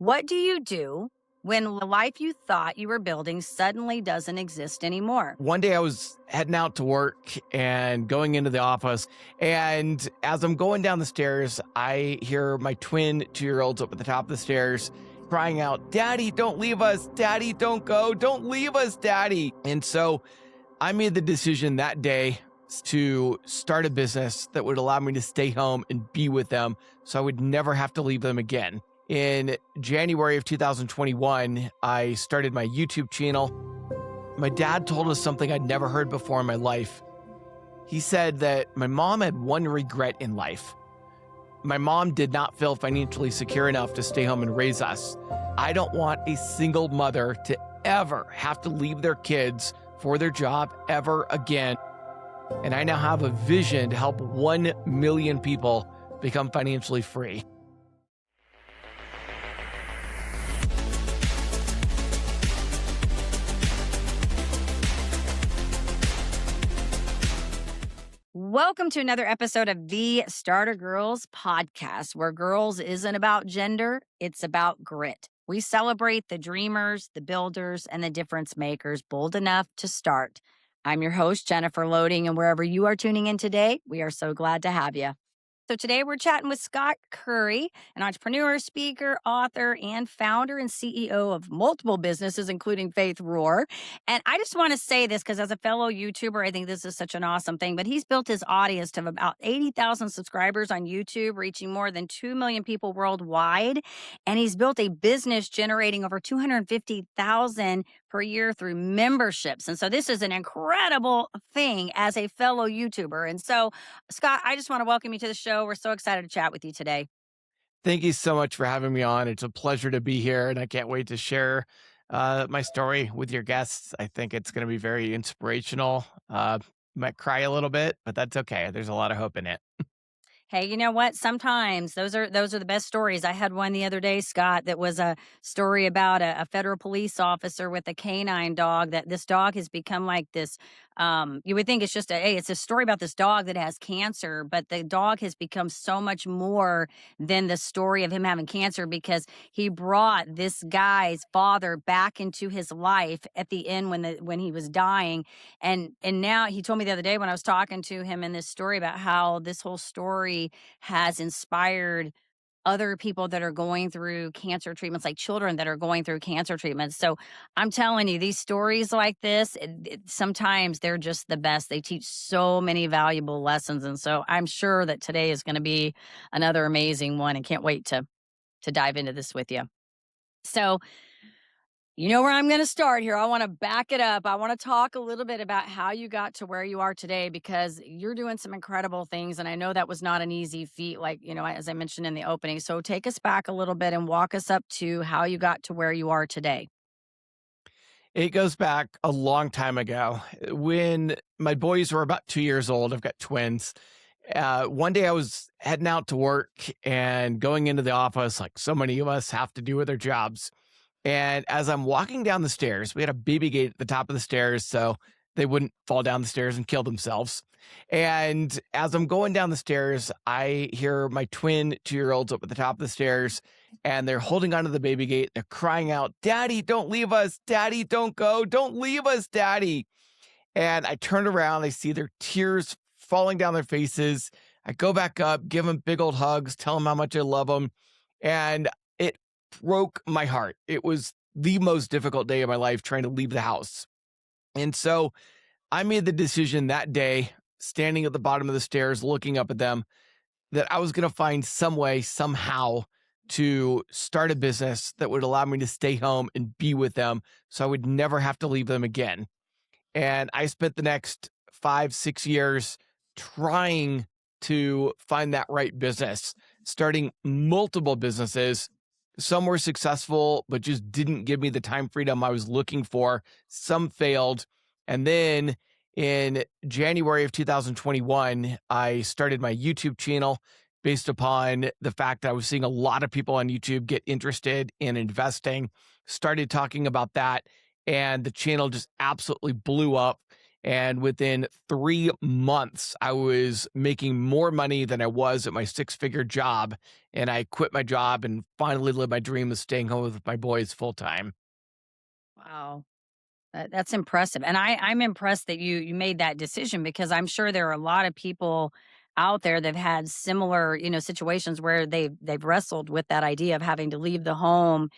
What do you do when the life you thought you were building suddenly doesn't exist anymore? One day I was heading out to work and going into the office. And as I'm going down the stairs, I hear my twin 2-year-olds up at the top of the stairs crying out, "Daddy, don't leave us. Daddy, don't go. Don't leave us, Daddy." And so I made the decision that day to start a business that would allow me to stay home and be with them so I would never have to leave them again. In January of 2021, I started my YouTube channel. My dad told us something I'd never heard before in my life. He said that my mom had one regret in life. My mom did not feel financially secure enough to stay home and raise us. I don't want a single mother to ever have to leave their kids for their job ever again. And I now have a vision to help 1 million people become financially free. Welcome to another episode of the Starter Girls podcast, where girls isn't about gender, it's about grit. We celebrate the dreamers, the builders, and the difference makers bold enough to start. I'm your host, Jennifer Loading, and wherever you are tuning in today, we are so glad to have you. So today we're chatting with Scott Curry, an entrepreneur, speaker, author, and founder and CEO of multiple businesses, including Faith Roar. And I just want to say this because as a fellow YouTuber, I think this is such an awesome thing. But he's built his audience to about 80,000 subscribers on YouTube, reaching more than 2 million people worldwide. And he's built a business generating over 250,000 per year through memberships. And so this is an incredible thing as a fellow YouTuber. And so, Scott, I just want to welcome you to the show. We're so excited to chat with you today. Thank you so much for having me on. It's a pleasure to be here, and I can't wait to share my story with your guests. I think it's going to be very inspirational. Might cry a little bit, but that's okay. There's a lot of hope in it. Hey, you know what? Sometimes those are the best stories. I had one the other day, Scott, that was a story about a federal police officer with a canine dog. That this dog has become like this. You would think it's just it's a story about this dog that has cancer, but the dog has become so much more than the story of him having cancer because he brought this guy's father back into his life at the end when he was dying, and now he told me the other day when I was talking to him in this story about how this whole story has inspired other people that are going through cancer treatments, like children that are going through cancer treatments. So I'm telling you, these stories like this, sometimes they're just the best. They teach so many valuable lessons. And so I'm sure that today is going to be another amazing one and can't wait to dive into this with you. So you know where I'm going to start here. I want to back it up. I want to talk a little bit about how you got to where you are today because you're doing some incredible things. And I know that was not an easy feat, like, as I mentioned in the opening. So take us back a little bit and walk us up to how you got to where you are today. It goes back a long time ago when my boys were about 2 years old. I've got twins. One day I was heading out to work and going into the office, like so many of us have to do with their jobs. And as I'm walking down the stairs, we had a baby gate at the top of the stairs so they wouldn't fall down the stairs and kill themselves. And as I'm going down the stairs, I hear my twin 2-year-olds up at the top of the stairs and they're holding onto the baby gate. They're crying out, "Daddy, don't leave us. Daddy, don't go. Don't leave us, Daddy." And I turn around, I see their tears falling down their faces. I go back up, give them big old hugs, tell them how much I love them. And it broke my heart. It was the most difficult day of my life trying to leave the house. And so I made the decision that day, standing at the bottom of the stairs, looking up at them, that I was going to find some way, somehow, to start a business that would allow me to stay home and be with them so I would never have to leave them again. And I spent the next 5, 6 years trying to find that right business, starting multiple businesses. Some were successful, but just didn't give me the time freedom I was looking for. Some failed. And then in January of 2021, I started my YouTube channel based upon the fact that I was seeing a lot of people on YouTube get interested in investing, started talking about that, and the channel just absolutely blew up. And within 3 months, I was making more money than I was at my six-figure job. And I quit my job and finally lived my dream of staying home with my boys full time. Wow. That's impressive, and I'm impressed that you made that decision because I'm sure there are a lot of people out there that've had similar, situations where they've wrestled with that idea of having to leave the home,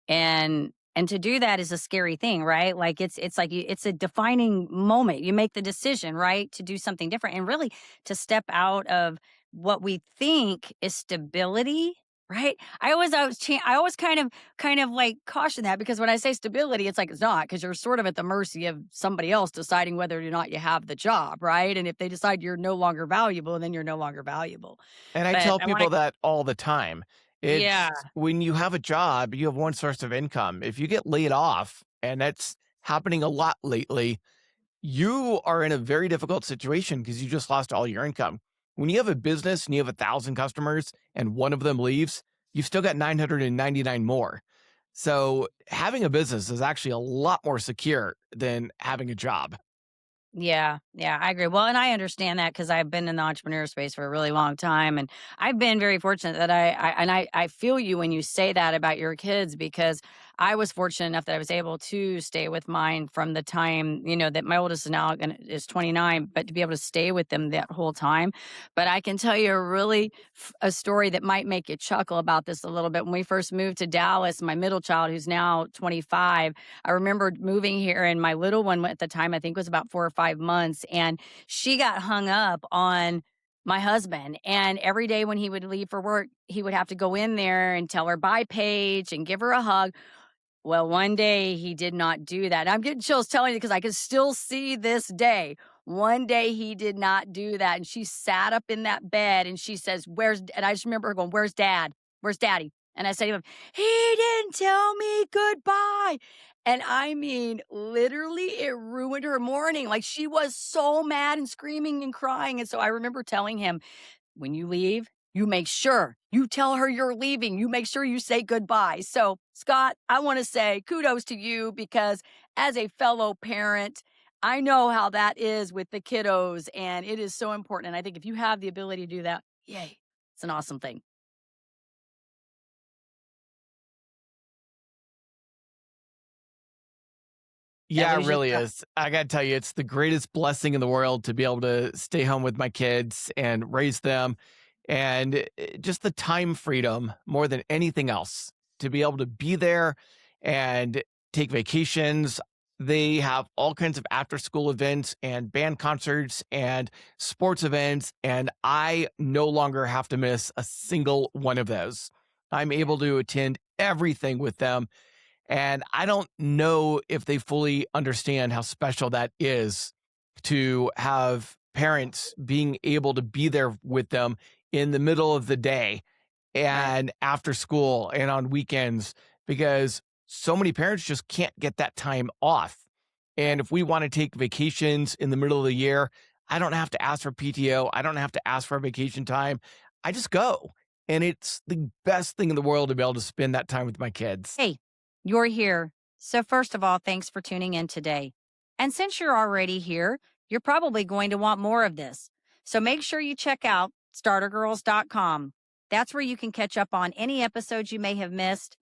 and to do that is a scary thing, right? Like it's like it's a defining moment. You make the decision, right, to do something different and really to step out of what we think is stability, right? I always kind of like caution that because when I say stability, it's like it's not because you're sort of at the mercy of somebody else deciding whether or not you have the job, right? And if they decide you're no longer valuable, then you're no longer valuable. And I But tell I want to, people that all the time. yeah, It's when you have a job, you have one source of income. If you get laid off, and that's happening a lot lately, you are in a very difficult situation because you just lost all your income. When you have a business and you have 1,000 customers and one of them leaves, you've still got 999 more. So having a business is actually a lot more secure than having a job. yeah, yeah, I agree. Well, and I understand that because I've been in the entrepreneur space for a really long time, and I've been very fortunate that I feel you when you say that about your kids because I was fortunate enough that I was able to stay with mine from the time that my oldest is now is 29, but to be able to stay with them that whole time. But I can tell you a story that might make you chuckle about this a little bit. When we first moved to Dallas, my middle child, who's now 25. I remember moving here, and my little one at the time, I think, was about 4 or 5 months, and she got hung up on my husband. And every day when he would leave for work, he would have to go in there and tell her bye, Paige, and give her a hug. Well, one day he did not do that. I'm getting chills telling you because I can still see this day. One day he did not do that. And she sat up in that bed and she says, and I just remember her going, "Where's dad? Where's daddy?" And I said to him, "He didn't tell me goodbye." And I mean, literally, it ruined her morning. Like she was so mad and screaming and crying. And so I remember telling him, when you leave, you make sure you tell her you're leaving. You make sure you say goodbye. So, Scott, I want to say kudos to you because as a fellow parent, I know how that is with the kiddos, and it is so important. And I think if you have the ability to do that, yay, it's an awesome thing. That Yeah, it lose you. really is. I gotta tell you, it's the greatest blessing in the world to be able to stay home with my kids and raise them, and just the time freedom more than anything else to be able to be there and take vacations. They have all kinds of after school events and band concerts and sports events, and I no longer have to miss a single one of those. I'm Yeah. able to attend everything with them, and I don't know if they fully understand how special that is to have parents being able to be there with them in the middle of the day Right. and after school and on weekends, because so many parents just can't get that time off. And Right. if we want to take vacations in the middle of the year, I don't have to ask for PTO. I don't have to ask for vacation time. I just go. And it's the best thing in the world to be able to spend that time with my kids. Hey, you're here. So, first of all, thanks for tuning in today. And since you're already here, you're probably going to want more of this. So, make sure you check out startergirls.com. That's where you can catch up on any episodes you may have missed.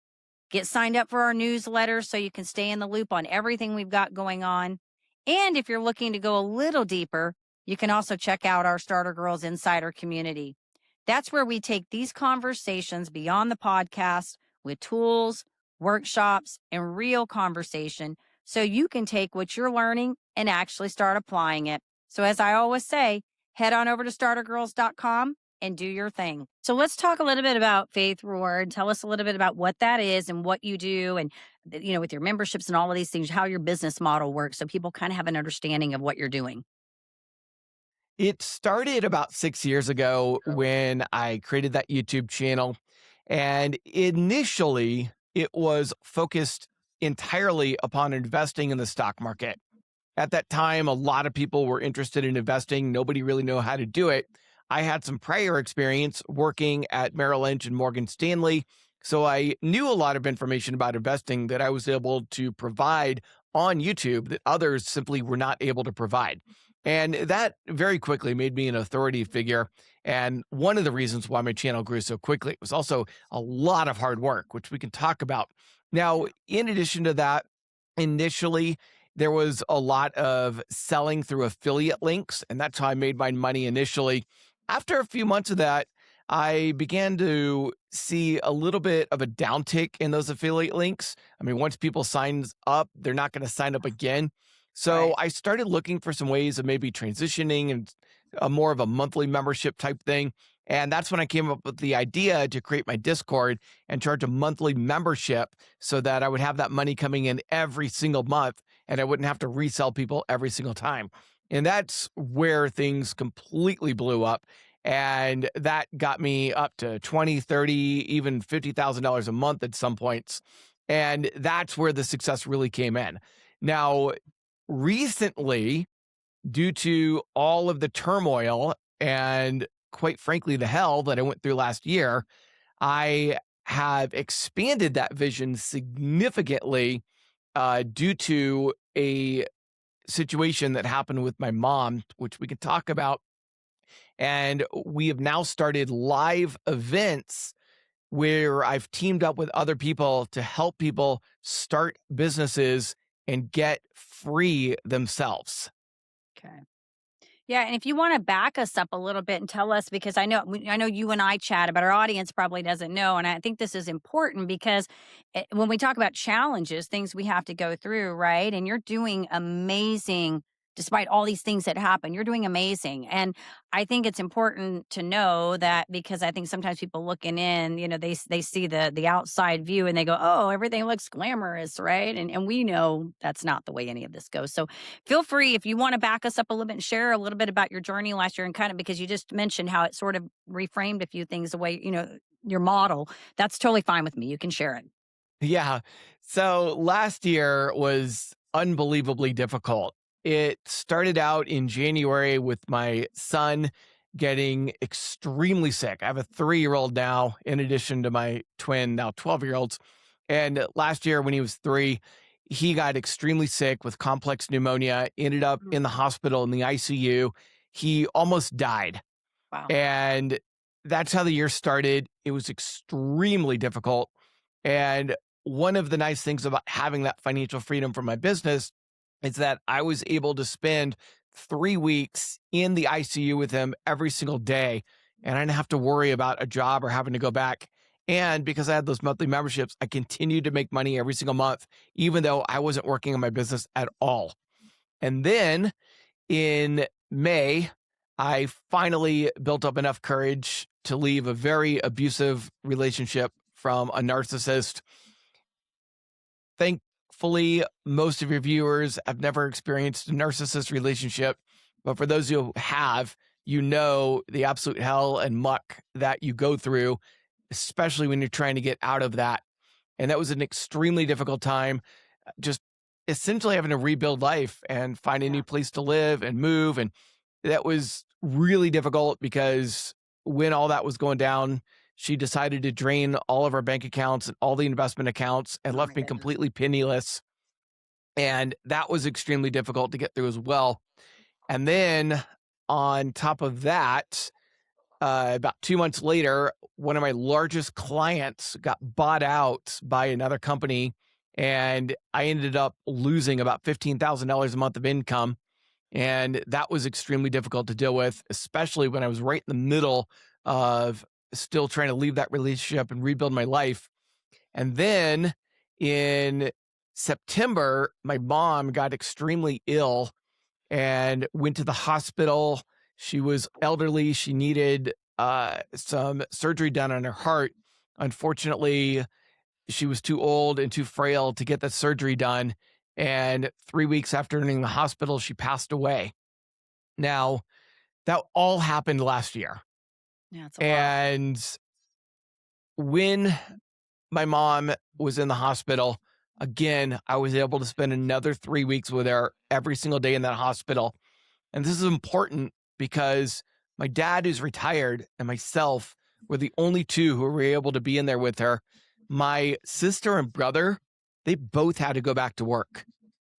Get signed up for our newsletter so you can stay in the loop on everything we've got going on. And if you're looking to go a little deeper, you can also check out our Starter Girls Insider community. That's where we take these conversations beyond the podcast with tools, workshops, and real conversation so you can take what you're learning and actually start applying it. So, as I always say, head on over to startergirls.com and do your thing. So, let's talk a little bit about Faith Reward. Tell us a little bit about what that is and what you do, and with your memberships and all of these things, how your business model works so people kind of have an understanding of what you're doing. It started about 6 years ago when I created that YouTube channel, and initially, it was focused entirely upon investing in the stock market. At that time, a lot of people were interested in investing. Nobody really knew how to do it. I had some prior experience working at Merrill Lynch and Morgan Stanley, so I knew a lot of information about investing that I was able to provide on YouTube that others simply were not able to provide. And that very quickly made me an authority figure. And one of the reasons why my channel grew so quickly, it was also a lot of hard work, which we can talk about. Now, in addition to that, initially, there was a lot of selling through affiliate links, and that's how I made my money initially. After a few months of that, I began to see a little bit of a downtick in those affiliate links. I mean, once people sign up, they're not going to sign up again. So Right. I started looking for some ways of maybe transitioning and a more of a monthly membership type thing. And that's when I came up with the idea to create my Discord and charge a monthly membership so that I would have that money coming in every single month and I wouldn't have to resell people every single time. And that's where things completely blew up. And that got me up to 20, 30, even $50,000 a month at some points. And that's where the success really came in. Now, recently, due to all of the turmoil and quite frankly, the hell that I went through last year, I have expanded that vision significantly due to a situation that happened with my mom, which we can talk about. And we have now started live events where I've teamed up with other people to help people start businesses and get free themselves. Okay. Yeah, and if you wanna back us up a little bit and tell us because I know you and I chat, but our audience probably doesn't know, and I think this is important because, when we talk about challenges, things we have to go through, right? And you're doing amazing despite all these things that happen, you're doing amazing, and I think it's important to know that because I think sometimes people looking in, they see the outside view and they go, "Oh, everything looks glamorous," right? And we know that's not the way any of this goes, so feel free if you want to back us up a little bit and share a little bit about your journey last year and kind of because you just mentioned how it sort of reframed a few things the way, your model. That's totally fine with me. You can share it. Yeah. So last year was unbelievably difficult. It started out in January with my son getting extremely sick. I have a 3-year-old now, in addition to my twin, now 12-year-olds. And last year, when he was 3, he got extremely sick with complex pneumonia, ended up Mm. in the hospital in the ICU. He almost died. Wow. And that's how the year started. It was extremely difficult. And one of the nice things about having that financial freedom from my business is that I was able to spend 3 weeks in the ICU with him every single day. And I didn't have to worry about a job or having to go back. And because I had those monthly memberships, I continued to make money every single month, even though I wasn't working on my business at all. And then in May, I finally built up enough courage to leave a very abusive relationship from a narcissist. Thankfully, most of your viewers have never experienced a narcissist relationship, but for those who have, you know the absolute hell and muck that you go through, especially when you're trying to get out of that. And that was an extremely difficult time, just essentially having to rebuild life and find a Yeah. new place to live and move. And that was really difficult because when all that was going down, she decided to drain all of our bank accounts and all the investment accounts and Oh my left me goodness. completely penniless. And that was extremely difficult to get through as well. And then on top of that, about 2 months later, one of my largest clients got bought out by another company, and I ended up losing about $15,000 a month of income. And that was extremely difficult to deal with, especially when I was right in the middle of still trying to leave that relationship and rebuild my life. And then in September, my mom got extremely ill and went to the hospital. She was elderly. She needed some surgery done on her heart. Unfortunately, she was too old and too frail to get the surgery done. And 3 weeks after entering the hospital, she passed away. Now, that all happened last year. Yeah, it's a lot. And when my mom was in the hospital, again, I was able to spend another 3 weeks with her every single day in that hospital. And this is important because my dad, who's retired, and myself were the only two who were able to be in there with her. My sister and brother, they both had to go back to work.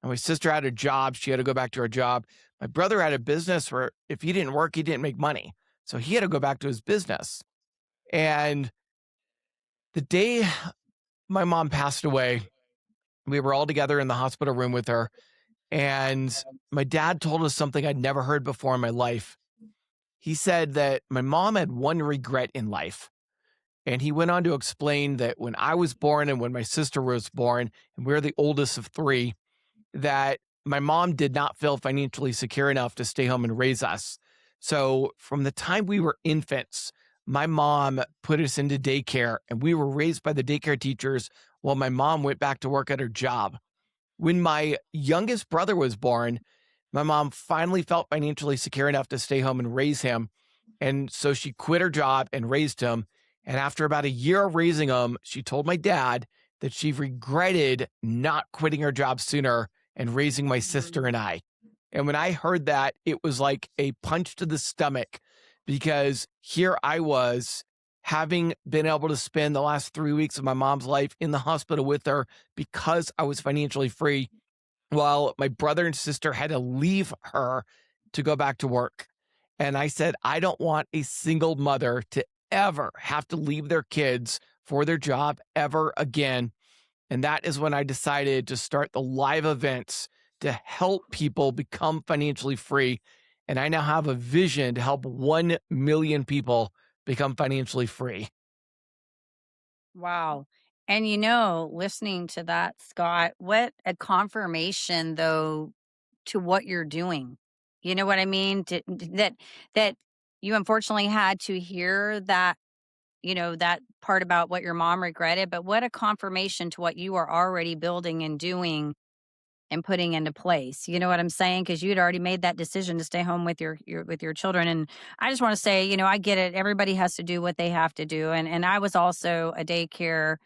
And my sister had a job. She had to go back to her job. My brother had a business where if he didn't work, he didn't make money. So he had to go back to his business. And the day my mom passed away, we were all together in the hospital room with her. And my dad told us something I'd never heard before in my life. He said that my mom had one regret in life. And he went on to explain that when I was born and when my sister was born, and we're the oldest of three, that my mom did not feel financially secure enough to stay home and raise us. So from the time we were infants, my mom put us into daycare and we were raised by the daycare teachers while my mom went back to work at her job. When my youngest brother was born, my mom finally felt financially secure enough to stay home and raise him. And so she quit her job and raised him. And after about a year of raising him, she told my dad that she regretted not quitting her job sooner and raising my sister and I. And when I heard that, it was like a punch to the stomach because here I was having been able to spend the last 3 weeks of my mom's life in the hospital with her because I was financially free, while my brother and sister had to leave her to go back to work. And I said, I don't want a single mother to ever have to leave their kids for their job ever again. And that is when I decided to start the live events to help people become financially free. And I now have a vision to help 1 million people become financially free. Wow. And listening to that, Scott, what a confirmation though to what you're doing. You know what I mean? That you unfortunately had to hear that, that part about what your mom regretted, but what a confirmation to what you are already building and doing and putting into place. You know what I'm saying? Because you'd already made that decision to stay home with your children. And I just want to say, I get it. Everybody has to do what they have to do. And I was also a daycare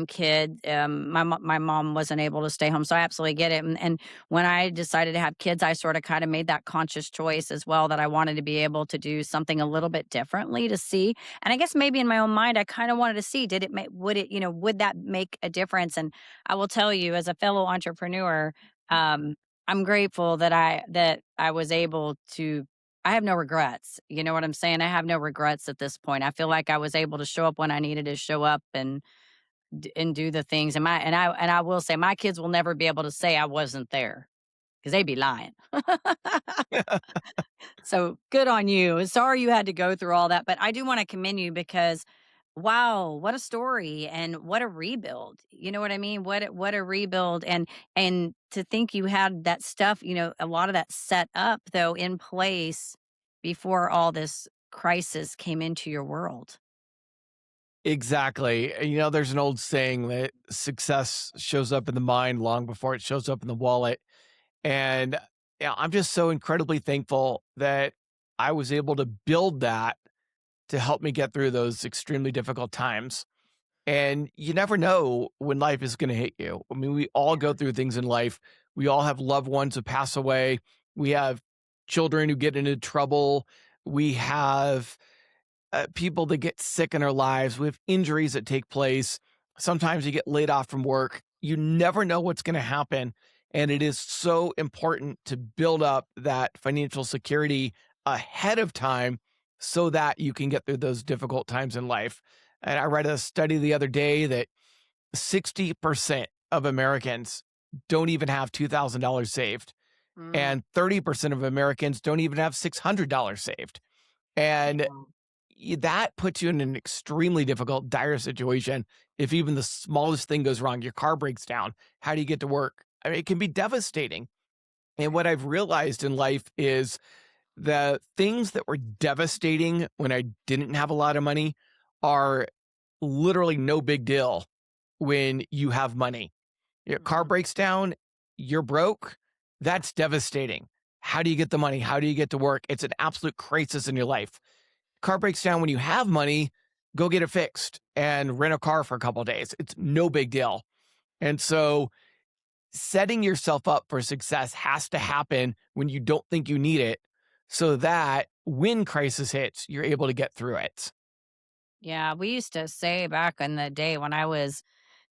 kid. My mom wasn't able to stay home, so I absolutely get it. And when I decided to have kids, I sort of kind of made that conscious choice as well that I wanted to be able to do something a little bit differently to see. And I guess maybe in my own mind, I kind of wanted to see, did it make would it would that make a difference? And I will tell you, as a fellow entrepreneur, um, I'm grateful that I was able to. I have no regrets. You know what I'm saying? I have no regrets at this point. I feel like I was able to show up when I needed to show up and do the things. And I will say my kids will never be able to say I wasn't there because they'd be lying. So good on you. Sorry you had to go through all that, but I do want to commend you because wow, what a story and what a rebuild. You know what I mean? What a rebuild, and to think you had that stuff, a lot of that set up though in place before all this crisis came into your world. Exactly. There's an old saying that success shows up in the mind long before it shows up in the wallet. And yeah, I'm just so incredibly thankful that I was able to build that to help me get through those extremely difficult times. And you never know when life is going to hit you. I mean, we all go through things in life. We all have loved ones who pass away. We have children who get into trouble. We have people that get sick in our lives. We have injuries that take place. Sometimes you get laid off from work. You never know what's going to happen. And it is so important to build up that financial security ahead of time so that you can get through those difficult times in life. And I read a study the other day that 60% of Americans don't even have $2,000 saved, Mm, and 30% of Americans don't even have $600 saved. And yeah. that puts you in an extremely difficult, dire situation. If even the smallest thing goes wrong, your car breaks down, how do you get to work? I mean, it can be devastating. And what I've realized in life is the things that were devastating when I didn't have a lot of money are literally no big deal when you have money. Your car Mhm. breaks down, you're broke. That's devastating. How do you get the money? How do you get to work? It's an absolute crisis in your life. Car breaks down when you have money, go get it fixed and rent a car for a couple of days. It's no big deal. And so setting yourself up for success has to happen when you don't think you need it so that when crisis hits, you're able to get through it. Yeah, we used to say back in the day when I was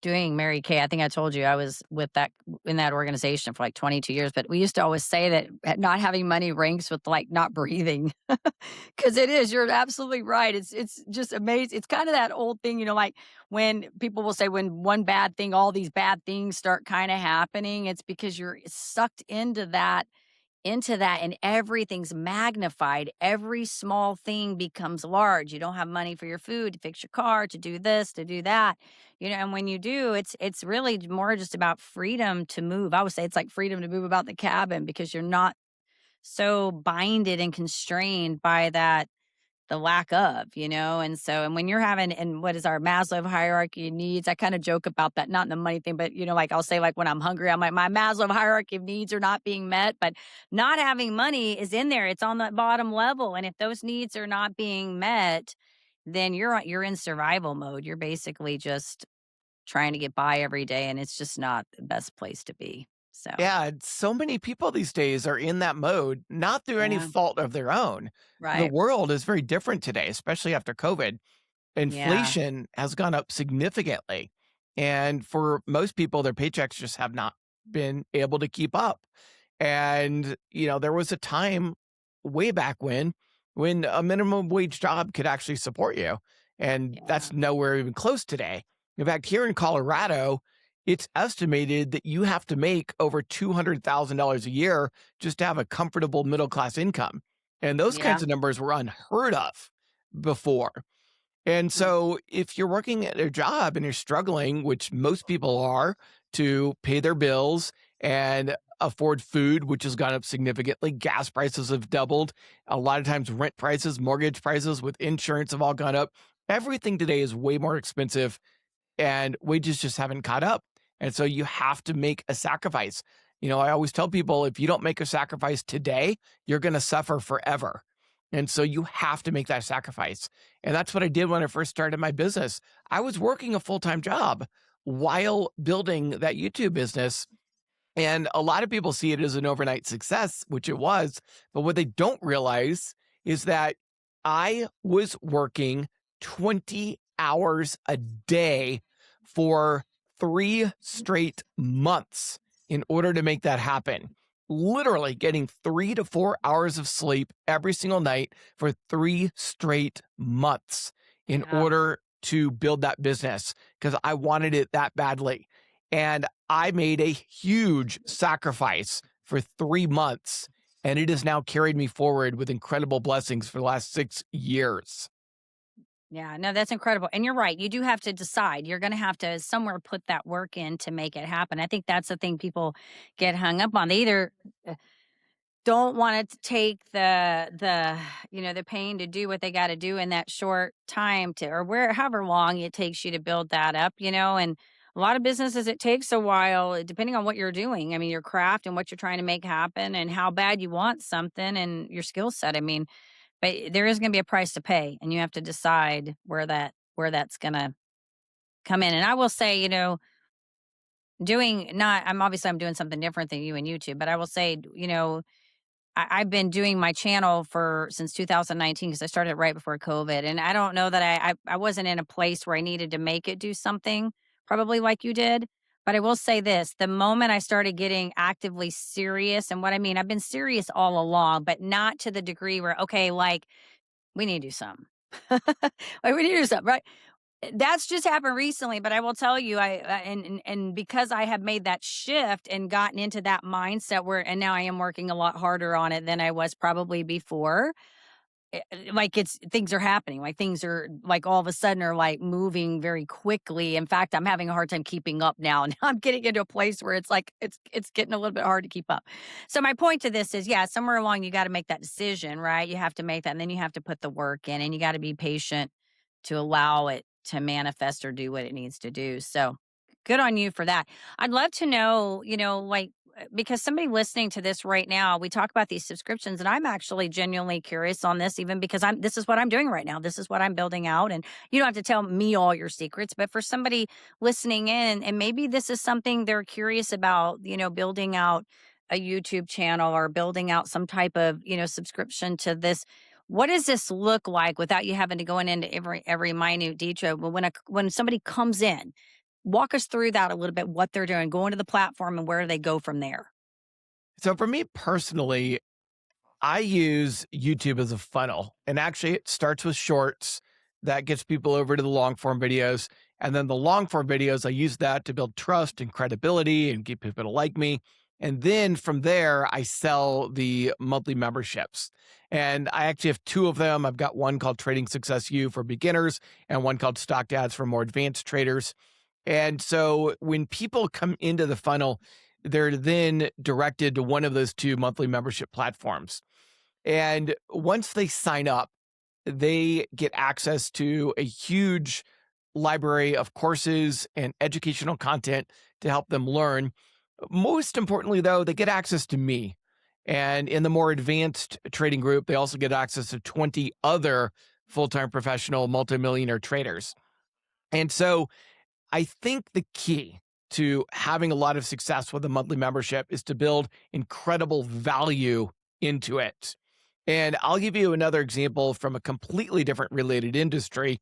doing Mary Kay. I think I told you I was with that in that organization for like 22 years, but we used to always say that not having money ranks with like not breathing. Cause it is, you're absolutely right. It's just amazing. It's kind of that old thing, like when people will say when one bad thing, all these bad things start kind of happening, it's because you're sucked into that and everything's magnified. Every small thing becomes large. You don't have money for your food, to fix your car, to do this, to do that. And when you do, it's really more just about freedom to move. I would say it's like freedom to move about the cabin because you're not so binded and constrained by the lack of. And when you're having, and what is our Maslow hierarchy of needs, I kind of joke about that, not in the money thing, but like I'll say, like when I'm hungry, I'm like, my Maslow hierarchy of needs are not being met, but not having money is in there. It's on that bottom level. And if those needs are not being met, then you're in survival mode. You're basically just trying to get by every day. And it's just not the best place to be. So Yeah, so many people these days are in that mode, not through any yeah, fault of their own. The right. world is very different today, especially after COVID. Yeah. Inflation has gone up significantly. And for most people, their paychecks just have not been able to keep up. And, there was a time way back when a minimum wage job could actually support you. And Yeah. that's nowhere even close today. In fact, here in Colorado, it's estimated that you have to make over $200,000 a year just to have a comfortable middle class income. And those Yeah. kinds of numbers were unheard of before. And Mm. so if you're working at a job and you're struggling, which most people are, to pay their bills and afford food, which has gone up significantly, gas prices have doubled. A lot of times rent prices, mortgage prices with insurance have all gone up. Everything today is way more expensive and wages just haven't caught up. And so you have to make a sacrifice. I always tell people if you don't make a sacrifice today, you're going to suffer forever. And so you have to make that sacrifice. And that's what I did when I first started my business. I was working a full time job while building that YouTube business. And a lot of people see it as an overnight success, which it was. But what they don't realize is that I was working 20 hours a day for 3 straight months in order to make that happen. Literally getting 3 to 4 hours of sleep every single night for 3 straight months in Yeah. order to build that business because I wanted it that badly. And I made a huge sacrifice for 3 months, and it has now carried me forward with incredible blessings for the last 6 years. Yeah, no, that's incredible. And you're right. You do have to decide. You're going to have to somewhere put that work in to make it happen. I think that's the thing people get hung up on. They either don't want to take the pain to do what they got to do in that short time to or where however long it takes you to build that up. And a lot of businesses it takes a while depending on what you're doing. I mean, your craft and what you're trying to make happen and how bad you want something and your skill set. I mean, but there is gonna be a price to pay, and you have to decide where that's gonna come in, and I will say, doing not I'm doing something different than you and YouTube, but I will say, I've been doing my channel for since 2019 because I started right before COVID, and I don't know that I wasn't in a place where I needed to make it do something probably like you did, but I will say this, the moment I started getting actively serious, and what I mean, I've been serious all along, but not to the degree where, okay, like, we need to do something. Like, we need to do something, right? That's just happened recently, but I will tell you, and because I have made that shift and gotten into that mindset where, and now I am working a lot harder on it than I was probably before. Like it's things are happening, like things are like all of a sudden are like moving very quickly. In fact, I'm having a hard time keeping up now. Now I'm getting into a place where it's like it's getting a little bit hard to keep up. So my point to this is, yeah, somewhere along you got to make that decision, right? You have to make that, and then you have to put the work in, and you got to be patient to allow it to manifest or do what it needs to do. So good on you for that. I'd love to know, like because somebody listening to this right now, we talk about these subscriptions, and I'm actually genuinely curious on this, even because this is what I'm doing right now. This is what I'm building out. And you don't have to tell me all your secrets, but for somebody listening in, and maybe this is something they're curious about, building out a YouTube channel or building out some type of, subscription to this. What does this look like without you having to go into every minute detail? But when somebody comes in, Walk us through that a little bit, what they're doing, go into the platform and where they go from there. So for me personally, I use YouTube as a funnel. And actually, it starts with shorts that gets people over to the long form videos. And then the long form videos, I use that to build trust and credibility and get people to like me. And then from there, I sell the monthly memberships. And I actually have two of them. I've got one called Trading Success U for beginners and one called Stock Ads for more advanced traders. And so when people come into the funnel, they're then directed to one of those two monthly membership platforms. And once they sign up, they get access to a huge library of courses and educational content to help them learn. Most importantly, though, they get access to me. And in the more advanced trading group, they also get access to 20 other full time professional multimillionaire traders. And so I think the key to having a lot of success with a monthly membership is to build incredible value into it. And I'll give you another example from a completely different related industry.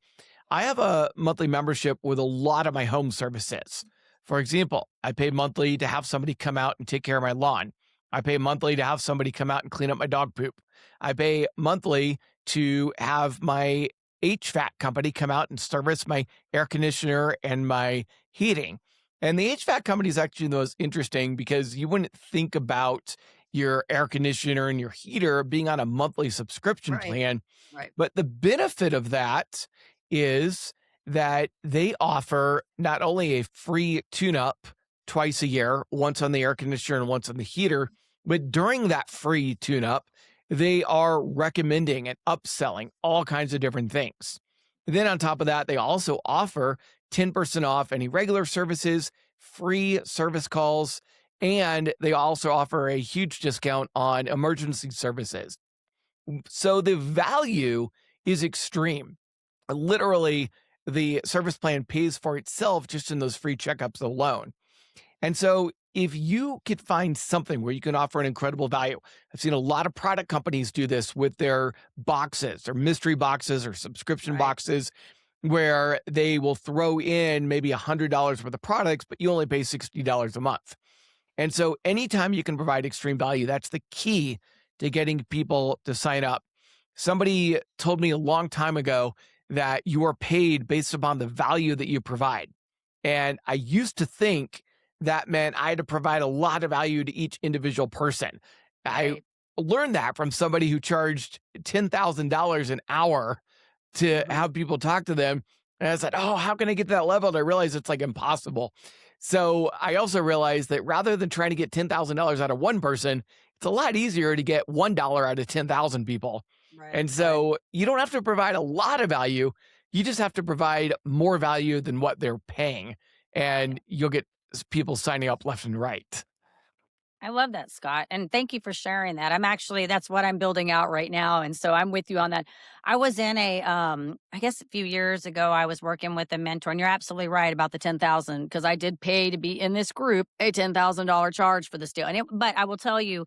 I have a monthly membership with a lot of my home services. For example, I pay monthly to have somebody come out and take care of my lawn. I pay monthly to have somebody come out and clean up my dog poop. I pay monthly to have my HVAC company come out and service my air conditioner and my heating. And the HVAC company is actually the most interesting because you wouldn't think about your air conditioner and your heater being on a monthly subscription Right. plan. Right. But the benefit of that is that they offer not only a free tune up twice a year, once on the air conditioner and once on the heater, but during that free tune up, they are recommending and upselling all kinds of different things. Then on top of that, they also offer 10% off any regular services, free service calls, and they also offer a huge discount on emergency services. So the value is extreme. Literally, the service plan pays for itself just in those free checkups alone. And so if you could find something where you can offer an incredible value, I've seen a lot of product companies do this with their boxes or mystery boxes or subscription Right. boxes where they will throw in maybe $100 worth of products, but you only pay $60 a month. And so anytime you can provide extreme value, that's the key to getting people to sign up. Somebody told me a long time ago that you are paid based upon the value that you provide. And I used to think that meant I had to provide a lot of value to each individual person. I Right. learned that from somebody who charged $10,000 an hour to Mhm. have people talk to them. And I said, oh, how can I get to that level? And I realized it's like impossible. So I also realized that rather than trying to get $10,000 out of one person, it's a lot easier to get $1 out of 10,000 people. Right. And Right. so you don't have to provide a lot of value. You just have to provide more value than what they're paying. Right. And you'll get people signing up left and right. I love that, Scott. And thank you for sharing that. That's what I'm building out right now. And so I'm with you on that. I was in I guess a few years ago, I was working with a mentor, and you're absolutely right about the 10,000, because I did pay to be in this group a $10,000 charge for this deal. But I will tell you,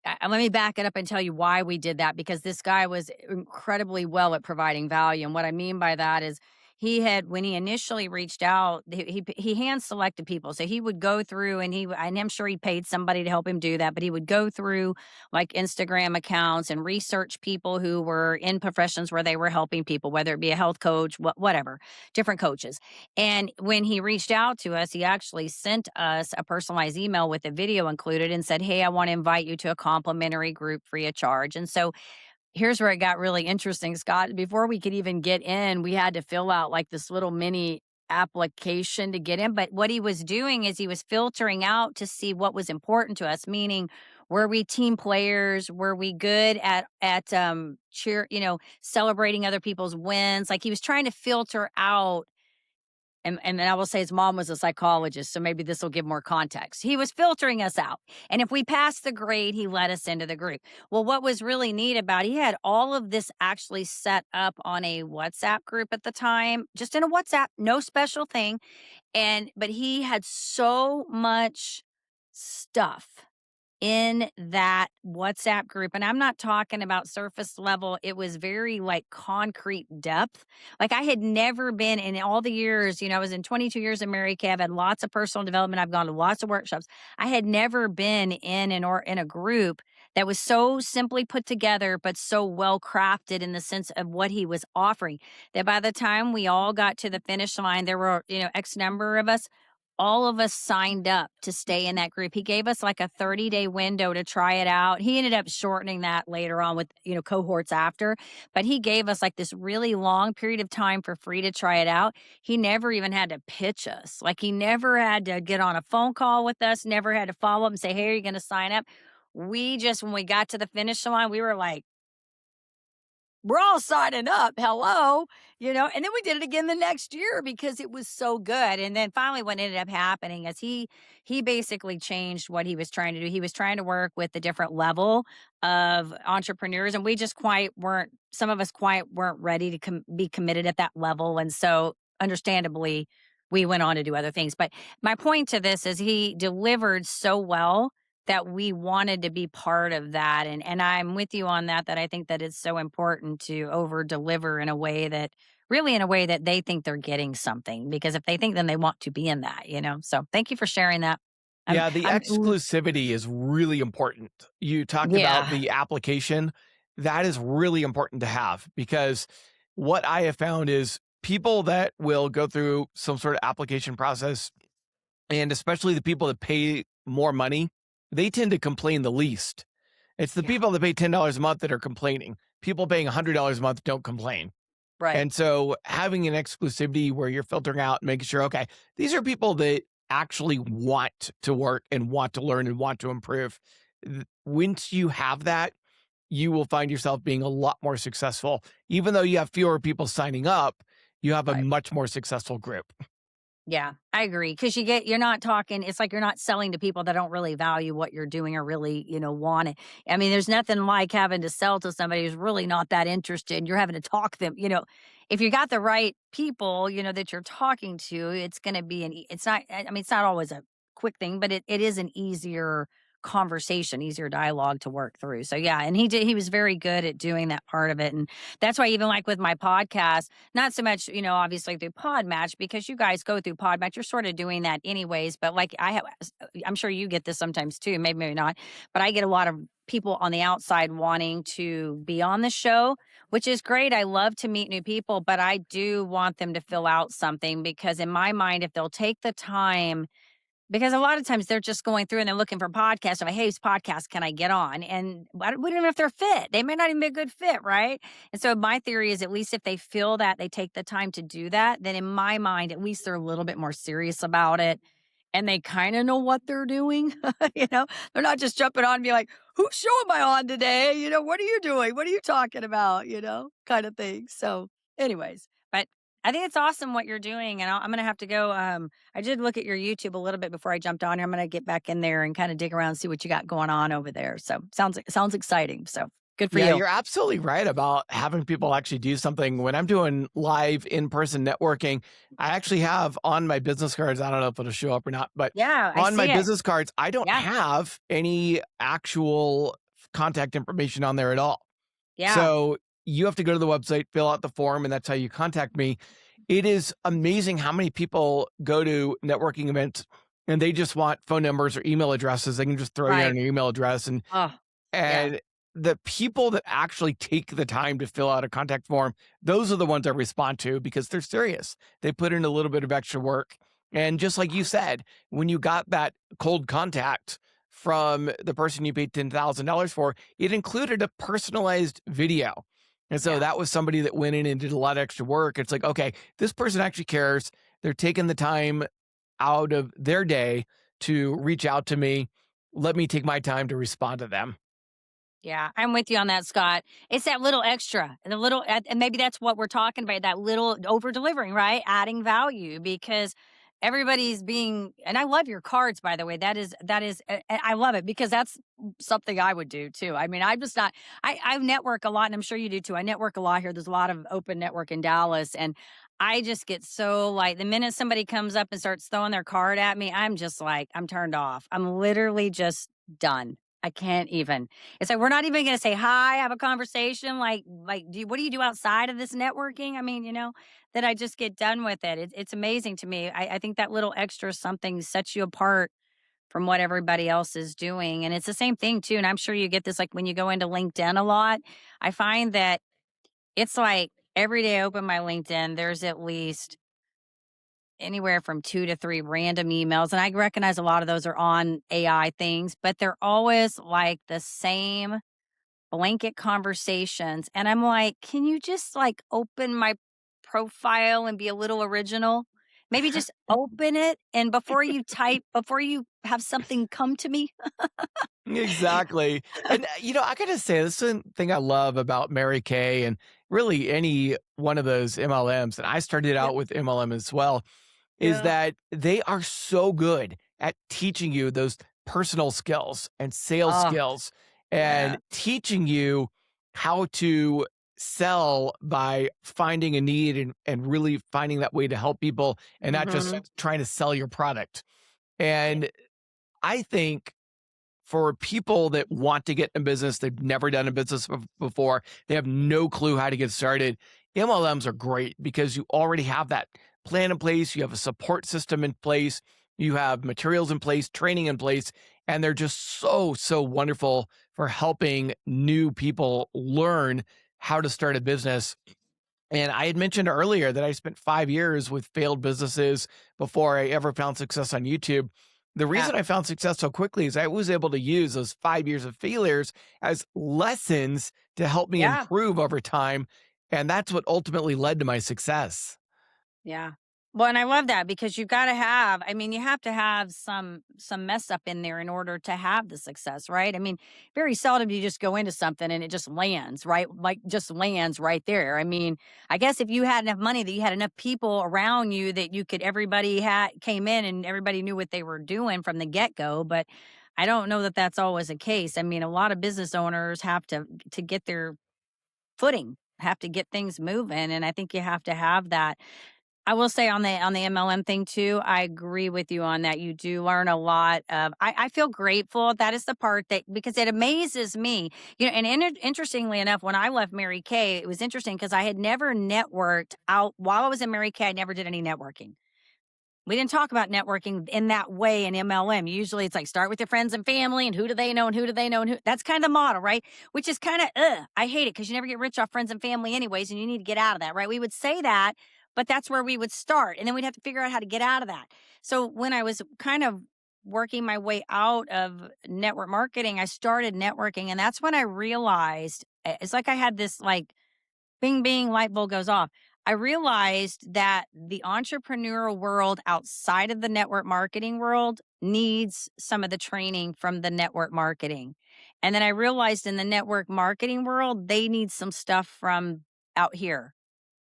let me back it up and tell you why we did that, because this guy was incredibly well at providing value. And what I mean by that is when he initially reached out, he hand selected people. So he would go through and I'm sure he paid somebody to help him do that, but he would go through like Instagram accounts and research people who were in professions where they were helping people, whether it be a health coach, whatever, different coaches. And when he reached out to us, he actually sent us a personalized email with a video included and said, "Hey, I want to invite you to a complimentary group free of charge." And so here's where it got really interesting, Scott. Before we could even get in, we had to fill out like this little mini application to get in. But what he was doing is he was filtering out to see what was important to us, meaning, were we team players? Were we good at cheer, celebrating other people's wins? Like, he was trying to filter out, and then I will say his mom was a psychologist, so maybe this will give more context. He was filtering us out. And if we passed the grade, he let us into the group. Well, what was really neat about he had all of this actually set up on a WhatsApp group at the time, just in a WhatsApp, no special thing. But he had so much stuff in that WhatsApp group, and I'm not talking about surface level, it was very, like, concrete depth. Like, I had never been in all the years, I was in 22 years of Mary Kay, I've had lots of personal development, I've gone to lots of workshops. I had never been in a group that was so simply put together, but so well crafted in the sense of what he was offering, that by the time we all got to the finish line, there were, X number of us, all of us signed up to stay in that group. He gave us like a 30-day window to try it out. He ended up shortening that later on with, cohorts after, but he gave us like this really long period of time for free to try it out. He never even had to pitch us. Like he never had to get on a phone call with us, never had to follow up and say, "Hey, are you going to sign up?" We just, when we got to the finish line, we were like, we're all signing up. Hello, and then we did it again the next year because it was so good. And then finally, what ended up happening is he basically changed what he was trying to do. He was trying to work with the different level of entrepreneurs, and we just quite weren't. Some of us quite weren't ready to be committed at that level, and so understandably, we went on to do other things. But my point to this is he delivered so well that we wanted to be part of that, and I'm with you on that, that I think that it's so important to over deliver in a way that really in a way that they think they're getting something, because if they think, then they want to be in that. So thank you for sharing that. Yeah, the I'm exclusivity is really important. You talked about yeah, the application. That is really important to have because what I have found is people that will go through some sort of application process, and especially the people that pay more money, they tend to complain the least. It's the yeah, people that pay $10 a month that are complaining. People paying $100 a month don't complain. right, And so having an exclusivity where you're filtering out and making sure, okay, these are people that actually want to work and want to learn and want to improve. Once you have that, you will find yourself being a lot more successful. Even though you have fewer people signing up, you have a right. much more successful group. Yeah, I agree. Because you're not talking, it's like you're not selling to people that don't really value what you're doing or really, want it. I mean, there's nothing like having to sell to somebody who's really not that interested, and you're having to talk them. If you got the right people, that you're talking to, it's going to be it's not, I mean, it's not always a quick thing, but it is an easier conversation, easier dialogue to work through. So yeah, and he was very good at doing that part of it. And that's why even like with my podcast, not so much, obviously through Podmatch, because you guys go through Podmatch, you're sort of doing that anyways. But like I'm sure you get this sometimes too, maybe not, but I get a lot of people on the outside wanting to be on the show, which is great. I love to meet new people, but I do want them to fill out something, because in my mind, if they'll take the time, because a lot of times they're just going through and they're looking for podcasts. I'm like, "Hey, whose podcast can I get on?" And we don't know if they're fit. They may not even be a good fit, right? And so my theory is, at least if they feel that they take the time to do that, then in my mind, at least they're a little bit more serious about it, and they kind of know what they're doing. They're not just jumping on and be like, "Whose show am I on today? What are you doing? What are you talking about?" Kind of thing. So, anyways, but I think it's awesome what you're doing, and I'm gonna have to go. I did look at your YouTube a little bit before I jumped on here. I'm gonna get back in there and kind of dig around and see what you got going on over there. So sounds exciting. So good for Yeah, you. you're absolutely right about having people actually do something. When I'm doing live in-person networking, I actually have on my business cards, I don't know if it'll show up or not, but Yeah, I on my see it. business cards, I don't Yeah, have any actual contact information on there at all. yeah, So you have to go to the website, fill out the form, and that's how you contact me. It is amazing how many people go to networking events and they just want phone numbers or email addresses. They can just throw you right. an email address Oh, yeah, and the people that actually take the time to fill out a contact form, those are the ones I respond to because they're serious. They put in a little bit of extra work. And just like you said, when you got that cold contact from the person you paid $10,000 for, it included a personalized video. And so yeah. that was somebody that went in and did a lot of extra work. It's like, okay, this person actually cares. They're taking the time out of their day to reach out to me. Let me take my time to respond to them. Yeah, I'm with you on that, Scott. It's that little extra, and the little, and maybe that's what we're talking about, that little over delivering, right? Adding value, because everybody's being, and I love your cards, by the way. I love it, because that's something I would do too. I mean, I'm just not, I network a lot, and I'm sure you do too. I network a lot here. There's a lot of open network in Dallas, and I just get so like, the minute somebody comes up and starts throwing their card at me, I'm just like, I'm turned off. I'm literally just done. I can't even. It's like we're not even gonna say hi, have a conversation. What do you do outside of this networking? I mean, that I just get done with it. It's amazing to me. I think that little extra something sets you apart from what everybody else is doing. And it's the same thing too. And I'm sure you get this like when you go into LinkedIn a lot. I find that it's like every day I open my LinkedIn, there's at least anywhere from 2 to 3 random emails, and I recognize a lot of those are on AI things, but they're always like the same blanket conversations, and I'm like, "Can you just, like, open my profile and be a little original? Maybe just open it, and before you have something come to me." Exactly. And, I gotta say, this is the thing I love about Mary Kay and really any one of those MLMs, and I started Yeah, out with MLM as well, is yeah. that they are so good at teaching you those personal skills and sales Oh, skills yeah. and teaching you how to sell by finding a need and really finding that way to help people and not just Mhm. trying to sell your product. Yeah. And I think for people that want to get in business, they've never done a business before, they have no clue how to get started. MLMs are great because you already have that plan in place, you have a support system in place, you have materials in place, training in place, and they're just so, so wonderful for helping new people learn how to start a business. And I had mentioned earlier that I spent 5 years with failed businesses before I ever found success on YouTube. The Yeah. reason I found success so quickly is I was able to use those 5 years of failures as lessons to help me Yeah. improve over time, and that's what ultimately led to my success. Yeah. Well, and I love that because you gotta have I mean, you have to have some mess up in there in order to have the success, right? I mean, very seldom do you just go into something and it just lands, right? Like, just lands right there. I mean, I guess if you had enough money that you had enough people around you that you could everybody had came in and everybody knew what they were doing from the get-go, but I don't know that that's always the case. I mean, a lot of business owners have to get their footing, have to get things moving, and I think you have to have that. I will say on the MLM thing too, I agree with you on that. You do learn a lot of I feel grateful. That is the part that because it amazes me. And interestingly enough, when I left Mary Kay, it was interesting because I had never networked out while I was in Mary Kay, I never did any networking. We didn't talk about networking in that way in MLM. Usually it's like start with your friends and family and who do they know and who do they know and who that's kind of the model, right? Which is kind of I hate it because you never get rich off friends and family anyways, and you need to get out of that, right? We would say that, but that's where we would start. And then we'd have to figure out how to get out of that. So when I was kind of working my way out of network marketing, I started networking. And that's when I realized it's like I had this like bing, bing, light bulb goes off. I realized that the entrepreneurial world outside of the network marketing world needs some of the training from the network marketing. And then I realized in the network marketing world, they need some stuff from out here.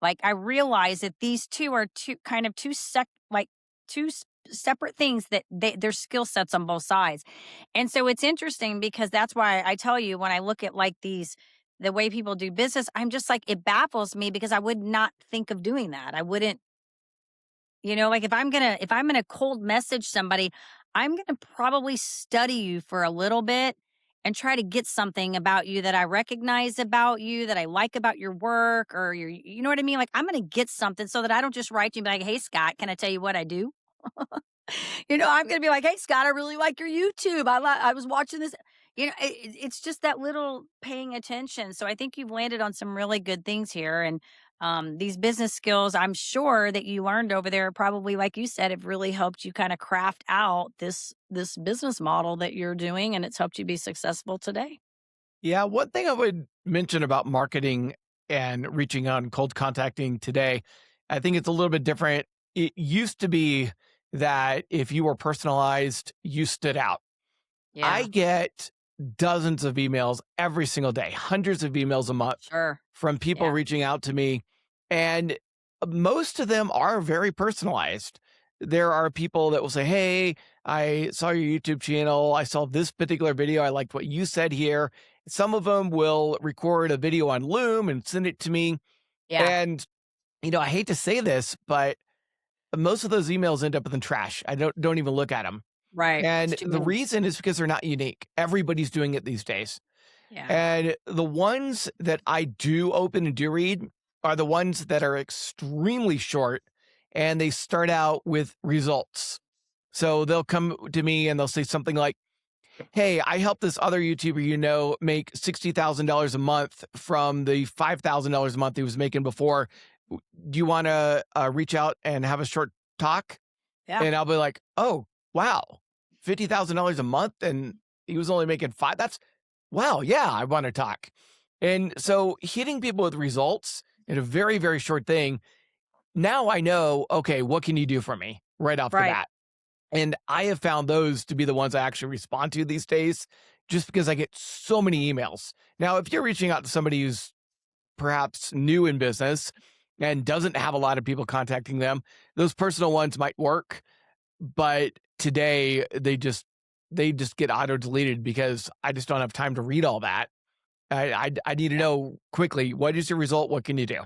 Like I realized that these two are two kind of two sec like two separate things that their skill sets on both sides. And so it's interesting because that's why I tell you when I look at like these the way people do business, I'm just like, it baffles me because I would not think of doing that. I wouldn't, like if I'm gonna cold message somebody, I'm gonna probably study you for a little bit and try to get something about you that I recognize about you, that I like about your work or you know what I mean? Like I'm gonna get something so that I don't just write you and be like, hey Scott, can I tell you what I do? I'm gonna be like, "Hey, Scott, I really like your YouTube. I was watching this." It's just that little paying attention. So I think you've landed on some really good things here, and these business skills, I'm sure that you learned over there, probably like you said, have really helped you kind of craft out this business model that you're doing, and it's helped you be successful today. Yeah, one thing I would mention about marketing and reaching out and cold contacting today, I think it's a little bit different. It used to be that if you were personalized, you stood out. I Yeah, get dozens of emails every single day, hundreds of emails a month sure. from people Yeah, reaching out to me, and most of them are very personalized. There are people that will say, "Hey, I saw your YouTube channel. I saw this particular video. I liked what you said here." Some of them will record a video on Loom and send it to me. yeah. And, I hate to say this, but most of those emails end up in the trash. I don't even look at them. Right. It's And too the many. reason is because they're not unique. Everybody's doing it these days. Yeah. And the ones that I do open and do read are the ones that are extremely short and they start out with results. So they'll come to me and they'll say something like, "Hey, I helped this other YouTuber make $60,000 a month from the $5,000 a month he was making before. Do you want to reach out and have a short talk?" Yeah. And I'll be like, "Oh, wow, $50,000 a month, and he was only making five. That's wow, yeah, I want to talk." And so hitting people with results in a very, very short thing, now I know, okay, what can you do for me right off the Right. bat? And I have found those to be the ones I actually respond to these days, just because I get so many emails. Now, if you're reaching out to somebody who's perhaps new in business and doesn't have a lot of people contacting them, those personal ones might work. But today they just get auto deleted because I just don't have time to read all that. I need to Yeah. know quickly, what is your result? What can you do?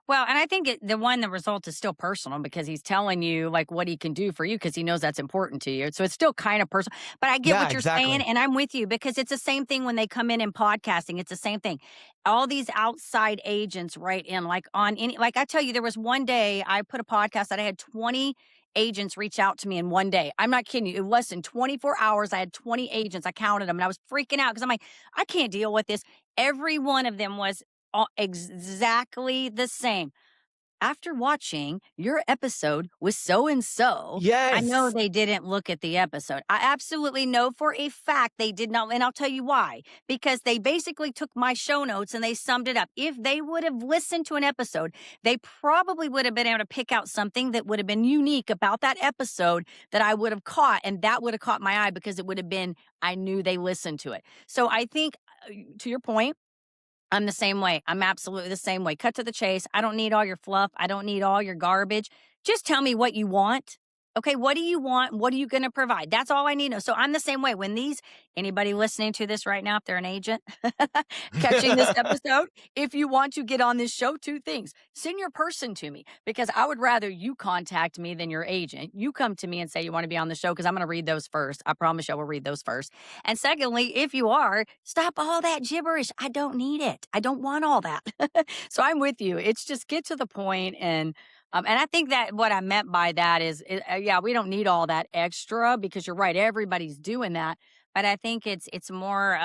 Well, and I think the result is still personal because he's telling you like what he can do for you because he knows that's important to you. So it's still kind of personal. But I get Yeah, what you're saying, exactly. and I'm with you because it's the same thing when they come in podcasting. It's the same thing. All these outside agents write in like on any like I tell you, there was one day I put a podcast that I had 20 agents reach out to me in one day. I'm not kidding you. In less than 24 hours, I had 20 agents. I counted them and I was freaking out because I'm like, I can't deal with this. Every one of them was exactly the same. After watching your episode with so and so, I know Yes. they didn't look at the episode. I absolutely know for a fact they did not. And I'll tell you why. Because they basically took my show notes and they summed it up. If they would have listened to an episode, they probably would have been able to pick out something that would have been unique about that episode that I would have caught. And that would have caught my eye because it would have been, I knew they listened to it. So I think, to your point, I'm the same way. I'm absolutely the same way. Cut to the chase. I don't need all your fluff. I don't need all your garbage. Just tell me what you want. Okay, what do you want? What are you going to provide? That's all I need to know. So I'm the same way. When anybody listening to this right now, if they're an agent catching this episode, if you want to get on this show, two things. Send your person to me because I would rather you contact me than your agent. You come to me and say you want to be on the show because I'm going to read those first. I promise you I will read those first. And secondly, if you are, stop all that gibberish. I don't need it. I don't want all that. So I'm with you. It's just get to the point and I think that what I meant by that is, yeah, we don't need all that extra because you're right. Everybody's doing that. But I think it's more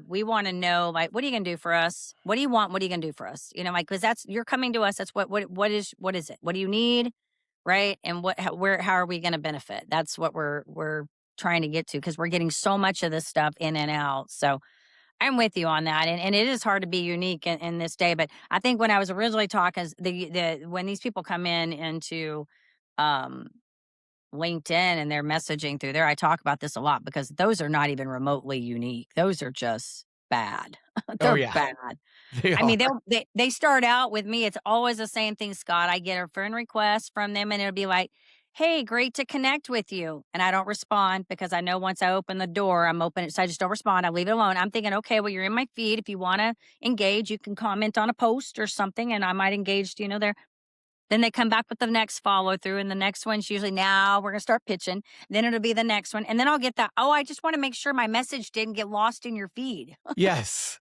we want to know like what are you gonna do for us? What do you want? What are you gonna do for us? You know, like because that's you're coming to us. That's what is it? What do you need? Right? And how are we gonna benefit? That's what we're trying to get to because we're getting so much of this stuff in and out. So I'm with you on that, and it is hard to be unique in this day. But I think when I was originally talking, when these people come into um, LinkedIn and they're messaging through there, I talk about this a lot because those are not even remotely unique. Those are just bad. Oh, They're yeah, bad. they I mean, are. they start out with me. It's always the same thing, Scott. I get a friend request from them, and it'll be like, "Hey, great to connect with you," and I don't respond because I know once I open the door, I'm open. So I just don't respond. I leave it alone. I'm thinking, okay, well, you're in my feed. If you want to engage, you can comment on a post or something, and I might engage. There. Then they come back with the next follow through, and the next one's usually now we're gonna start pitching. Then it'll be the next one, and then I'll get that. Oh, I just want to make sure my message didn't get lost in your feed. Yes.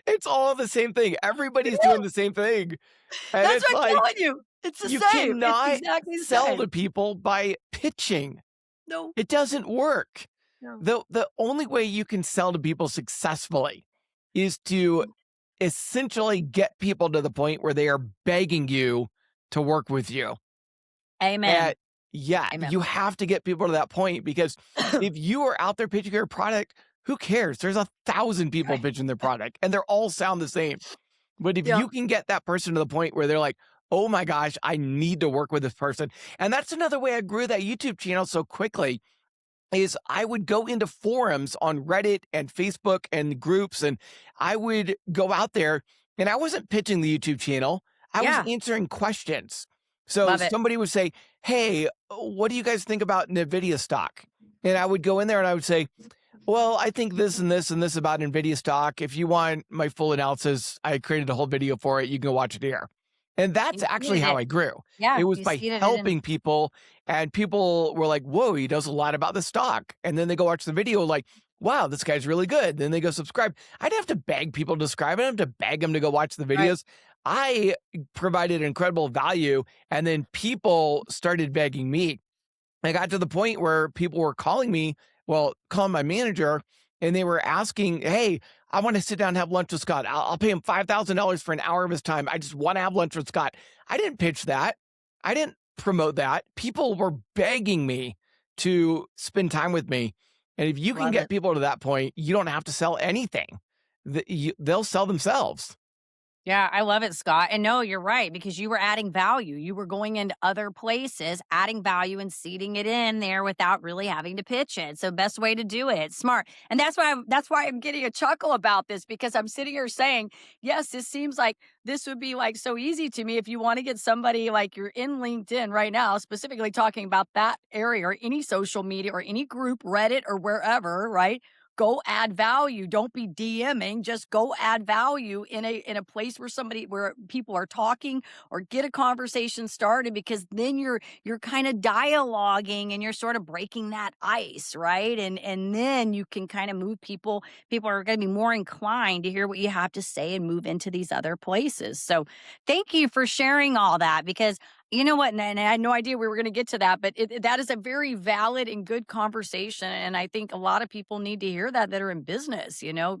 It's all the same thing. Everybody's doing the same thing. And That's it's what I'm like, telling you. It's the you same. It's cannot exactly the sell same. to people by pitching. No, It doesn't work. no. The only way you can sell to people successfully is to essentially get people to the point where they are begging you to work with you. Amen. And yeah, Amen. you have to get people to that point because if you are out there pitching your product, who cares? There's 1,000 people Right. pitching their product and they're all sound the same. But if Yep. you can get that person to the point where they're like, oh my gosh, I need to work with this person. And that's another way I grew that YouTube channel so quickly is I would go into forums on Reddit and Facebook and groups, and I would go out there and I wasn't pitching the YouTube channel. I was Yeah. answering questions. So Love it. somebody would say, "Hey, what do you guys think about NVIDIA stock?" And I would go in there and I would say, "Well, I think this and this and this about NVIDIA stock. If you want my full analysis, I created a whole video for it. You can go watch it here." And You that's actually seeded how it. I grew. Yeah, It was you by seeded it in. helping people, and people were like, "Whoa, he does a lot about the stock." And then they go watch the video like, "Wow, this guy's really good." Then they go subscribe. I didn't have to beg people to subscribe. I didn't have to beg them to go watch the Right. videos. I provided incredible value, and then people started begging me. I got to the point where people were calling me, well, calling my manager, and they were asking, "Hey, I want to sit down and have lunch with Scott. I'll pay him $5,000 for an hour of his time. I just want to have lunch with Scott." I didn't pitch that. I didn't promote that. People were begging me to spend time with me. And if you can Love get it. people to that point, you don't have to sell anything. They'll sell themselves. Yeah, I love it, Scott. And no, you're right, because you were adding value. You were going into other places, adding value and seeding it in there without really having to pitch it. So best way to do it. Smart. And that's why I'm getting a chuckle about this, because I'm sitting here saying, yes, this seems like this would be like so easy to me if you want to get somebody like you're in LinkedIn right now, specifically talking about that area or any social media or any group, Reddit or wherever, right? Go add value. Don't be DMing. Just go add value in a place where people are talking, or get a conversation started, because then you're kind of dialoguing and you're sort of breaking that ice, right? And then you can kind of move people. People are going to be more inclined to hear what you have to say and move into these other places. So thank you for sharing all that, because you know what? And I had no idea we were going to get to that, but that is a very valid and good conversation. And I think a lot of people need to hear that are in business. No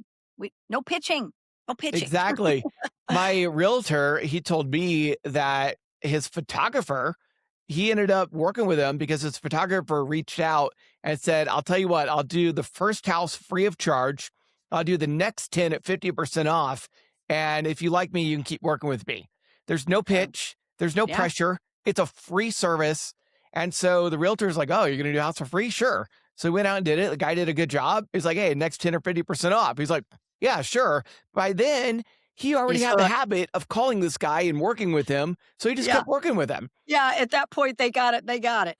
pitching, no pitching. Exactly. My realtor, he told me that his photographer, he ended up working with him because his photographer reached out and said, "I'll tell you what, I'll do the first house free of charge. I'll do the next 10 at 50% off. And if you like me, you can keep working with me." There's no Okay. pitch, there's no Yeah. pressure. It's a free service. And so the realtor's like, "Oh, you're going to do a house for free? Sure." So he went out and did it. The guy did a good job. He's like, "Hey, next 10 or 50% off." He's like, "Yeah, sure." By then, he already He's had the hooked. habit of calling this guy and working with him, so he just Yeah. kept working with him. Yeah. At that point, they got it. They got it.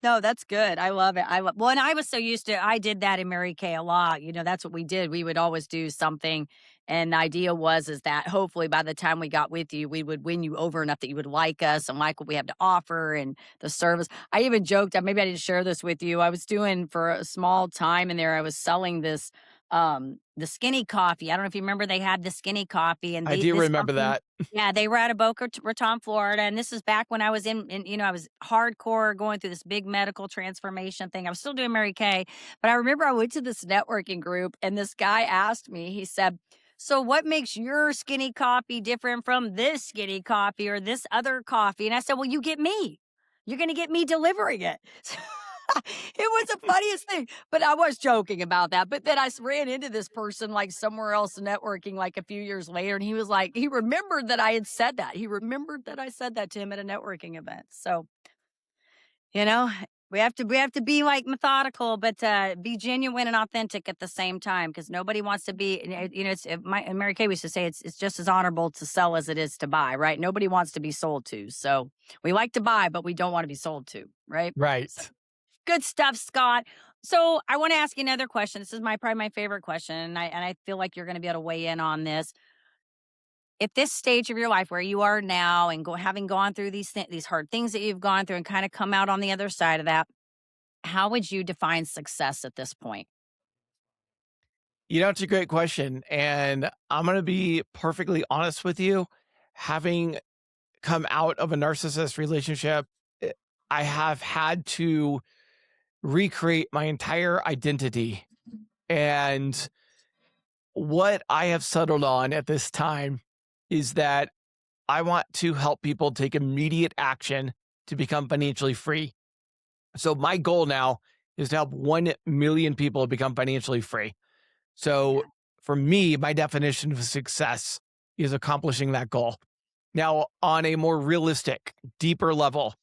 No, that's good. I love it. Well, and I was so used to, I did that in Mary Kay a lot. That's what we did. We would always do something. And the idea is that hopefully by the time we got with you, we would win you over enough that you would like us and like what we have to offer and the service. I even joked, maybe I didn't share this with you. I was doing for a small time in there, I was selling this, the skinny coffee. I don't know if you remember, they had the skinny coffee, and I do this remember company, that. yeah, they were out of Boca Raton, Florida, and this is back when I was I was hardcore going through this big medical transformation thing. I was still doing Mary Kay, but I remember I went to this networking group, and this guy asked me, he said, "So what makes your skinny coffee different from this skinny coffee or this other coffee?" And I said, "Well, you get me. You're going to get me delivering it." It was the funniest thing, but I was joking about that. But then ran into this person like somewhere else networking like a few years later, and he was like, he remembered that I had said that. He remembered that I said that to him at a networking event. So, you know, we have to be like methodical, but be genuine and authentic at the same time, because nobody wants to be. It's and Mary Kay used to say it's just as honorable to sell as it is to buy, right? Nobody wants to be sold to. So we like to buy, but we don't want to be sold to, right? So, Right. good stuff, Scott. So I want to ask you another question. This is probably my favorite question, and I feel like you're going to be able to weigh in on this. At this stage of your life where you are now, and having gone through these hard things that you've gone through and kind of come out on the other side of that, how would you define success at this point? It's a great question, and I'm gonna be perfectly honest with you. Having come out of a narcissist relationship, eh, I have had to recreate my entire identity, and what I have settled on at this time is that I want to help people take immediate action to become financially free. So my goal now is to help 1 million people become financially free. So Yeah. for me, my definition of success is accomplishing that goal. Now, on a more realistic, deeper level,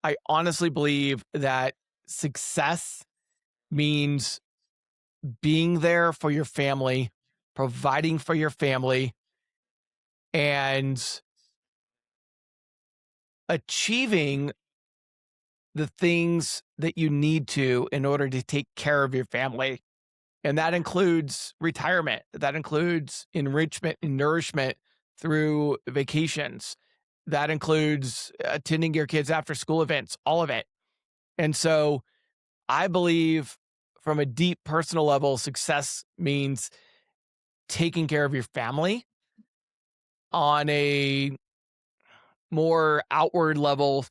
I honestly believe that success means being there for your family, providing for your family, and achieving the things that you need to in order to take care of your family. And that includes retirement, that includes enrichment and nourishment through vacations. That includes attending your kids' after school events, all of it. And so I believe from a deep personal level, success means taking care of your family. On a more outward level,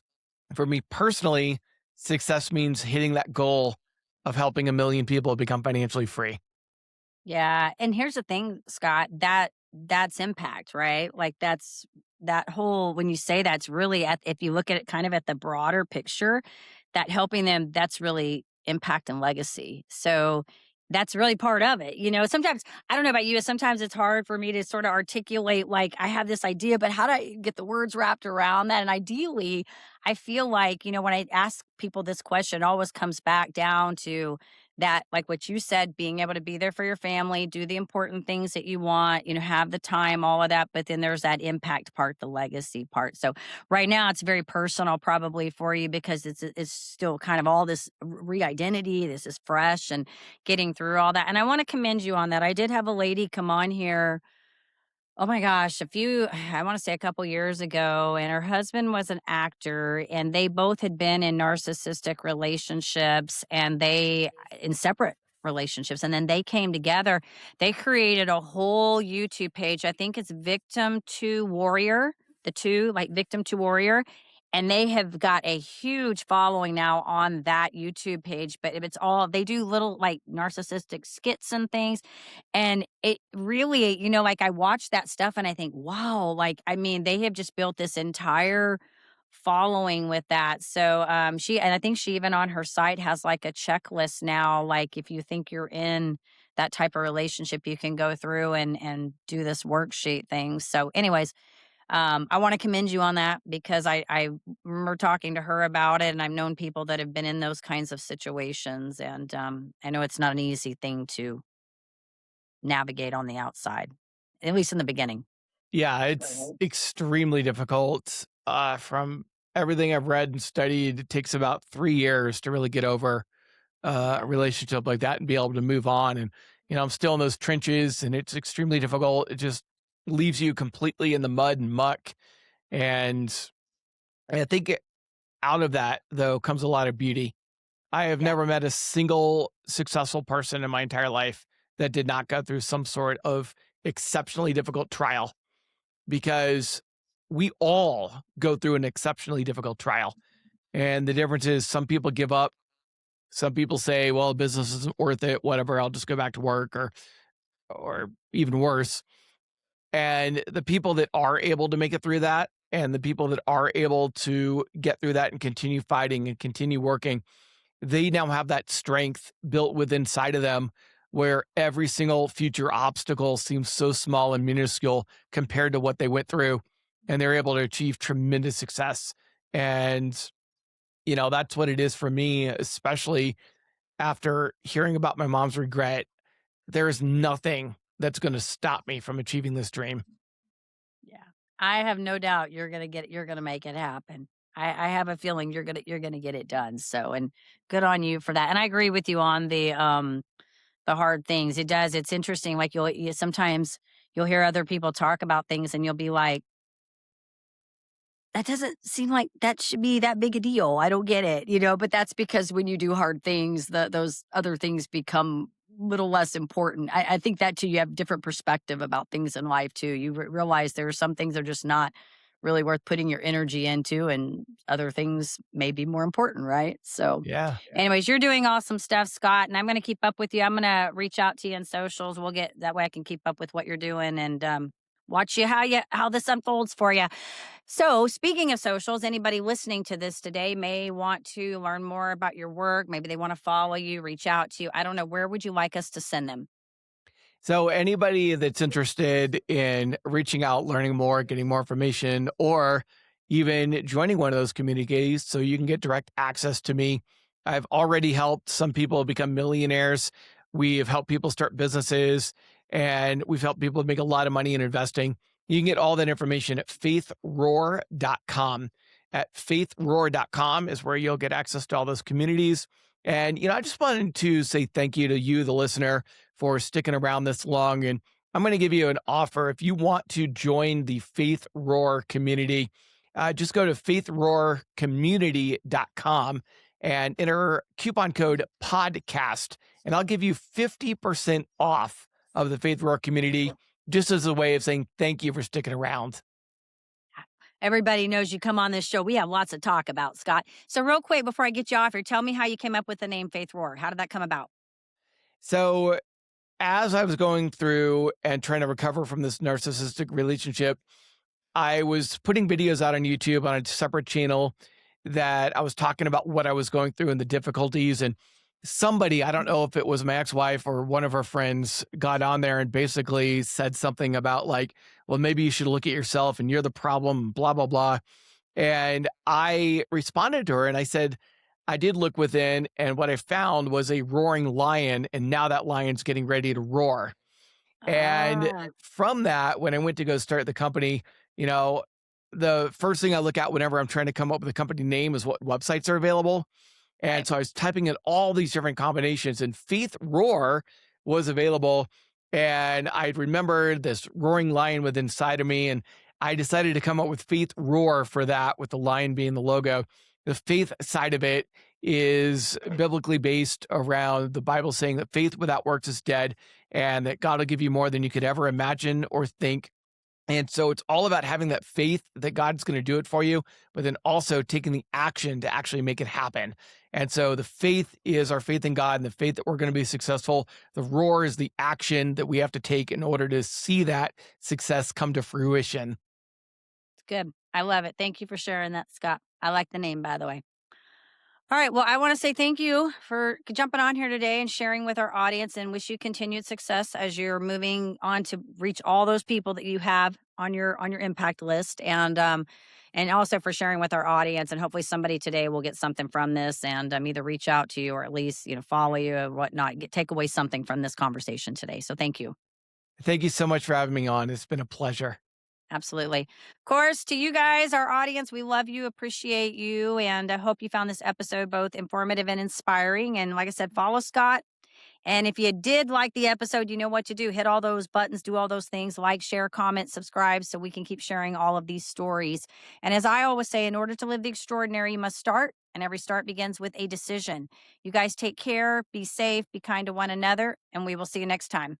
for me personally, success means hitting that goal of helping a million people become financially free. Yeah, and here's the thing, Scott, that's impact, right? Like that's that whole when you say that's really at if you look at it kind of at the broader picture, that helping them, that's really impact and legacy. So that's really part of it. Sometimes I don't know about you, sometimes it's hard for me to sort of articulate like I have this idea, but how do I get the words wrapped around that? And ideally, I feel like, when I ask people this question, it always comes back down to that like what you said, being able to be there for your family, do the important things that you want, have the time, all of that. But then there's that impact part, the legacy part. So right now it's very personal probably for you because it's still kind of all this re-identity. This is fresh and getting through all that. And I want to commend you on that. I did have a lady come on here. Oh my gosh, I want to say a couple years ago, and her husband was an actor, and they both had been in narcissistic relationships and in separate relationships. And then they came together. They created a whole YouTube page. I think it's Victim to Warrior, the two, like Victim to Warrior. And they have got a huge following now on that YouTube page. But it's all, they do little like narcissistic skits and things and it really, like I watch that stuff and I think, wow, like, I mean, they have just built this entire following with that. So and I think she even on her site has like a checklist now. Like if you think you're in that type of relationship, you can go through and do this worksheet thing. So, anyways, I want to commend you on that because I remember talking to her about it, and I've known people that have been in those kinds of situations, and I know it's not an easy thing to navigate on the outside, at least in the beginning. Yeah, it's Right. extremely difficult. From everything I've read and studied, it takes about 3 years to really get over a Yeah. relationship like that and be able to move on. And, I'm still in those trenches and it's extremely difficult. It just leaves you completely in the mud and muck. And I think out of that, though, comes a lot of beauty. I have Yeah. never met a single successful person in my entire life that did not go through some sort of exceptionally difficult trial because we all go through an exceptionally difficult trial. And the difference is some people give up. Some people say, well, business isn't worth it, whatever, I'll just go back to work or even worse. And the people that are able to make it through that and the people that are able to get through that and continue fighting and continue working, they now have that strength built within inside of them where every single future obstacle seems so small and minuscule compared to what they went through and they're able to achieve tremendous success. And that's what it is for me, especially after hearing about my mom's regret. There is nothing that's going to stop me from achieving this dream. Yeah. I have no doubt you're gonna make it happen. I have a feeling you're gonna get it done. So and good on you for that. And I agree with you on the hard things. It does. It's interesting. Like sometimes you'll hear other people talk about things and you'll be like, that doesn't seem like that should be that big a deal. I don't get it, but that's because when you do hard things, those other things become little less important. I think that too, you have different perspective about things in life too. You realize there are some things that are just not really worth putting your energy into, and other things may be more important, right? So, Yeah. anyways, you're doing awesome stuff, Scott, and I'm going to keep up with you. I'm going to reach out to you in socials. We'll get that way I can keep up with what you're doing and watch how this unfolds for you. So, speaking of socials, anybody listening to this today may want to learn more about your work. Maybe they want to follow you, reach out to you. I don't know. Where would you like us to send them? So anybody that's interested in reaching out, learning more, getting more information, or even joining one of those communities so you can get direct access to me. I've already helped some people become millionaires. We've helped people start businesses and we've helped people make a lot of money in investing. You can get all that information at faithroar.com. At faithroar.com is where you'll get access to all those communities. And, I just wanted to say thank you to you, the listener, for sticking around this long and I'm going to give you an offer. If you want to join the Faith Roar community, just go to faithroarcommunity.com and enter coupon code podcast, and I'll give you 50% off of the Faith Roar community, just as a way of saying thank you for sticking around. Everybody knows you come on this show. We have lots to talk about, Scott. So, real quick before I get you off here, tell me how you came up with the name Faith Roar. How did that come about? So, as I was going through and trying to recover from this narcissistic relationship, I was putting videos out on YouTube on a separate channel that I was talking about what I was going through and the difficulties. And somebody, I don't know if it was my ex wife or one of her friends, got on there and basically said something about, like, well, maybe you should look at yourself and you're the problem, blah, blah, blah. And I responded to her and I said, I did look within, and what I found was a roaring lion. And now that lion's getting ready to roar. And Ah, from that, when I went to go start the company, you know, the first thing I look at whenever I'm trying to come up with a company name is what websites are available. And right. so I was typing in all these different combinations, and Faith Roar was available. And I remembered this roaring lion within inside of me. And I decided to come up with Faith Roar for that, with the lion being the logo. The faith side of it is biblically based around the Bible saying that faith without works is dead, and that God will give you more than you could ever imagine or think. And so it's all about having that faith that God's going to do it for you, but then also taking the action to actually make it happen. And so the faith is our faith in God and the faith that we're going to be successful. The roar is the action that we have to take in order to see that success come to fruition. It's good. I love it. Thank you for sharing that, Scott. I like the name, by the way. All right. Well, I want to say thank you for jumping on here today and sharing with our audience, and wish you continued success as you're moving on to reach all those people that you have on your impact list. And also for sharing with our audience, and hopefully somebody today will get something from this, and either reach out to you or at least, follow you or whatnot, take away something from this conversation today. So thank you. Thank you so much for having me on. It's been a pleasure. Absolutely. Of course, to you guys, our audience, we love you, appreciate you, and I hope you found this episode both informative and inspiring. And like I said, follow Scott. And if you did like the episode, you know what to do. Hit all those buttons, do all those things, like, share, comment, subscribe, so we can keep sharing all of these stories. And as I always say, in order to live the extraordinary, you must start, and every start begins with a decision. You guys take care, be safe, be kind to one another, and we will see you next time.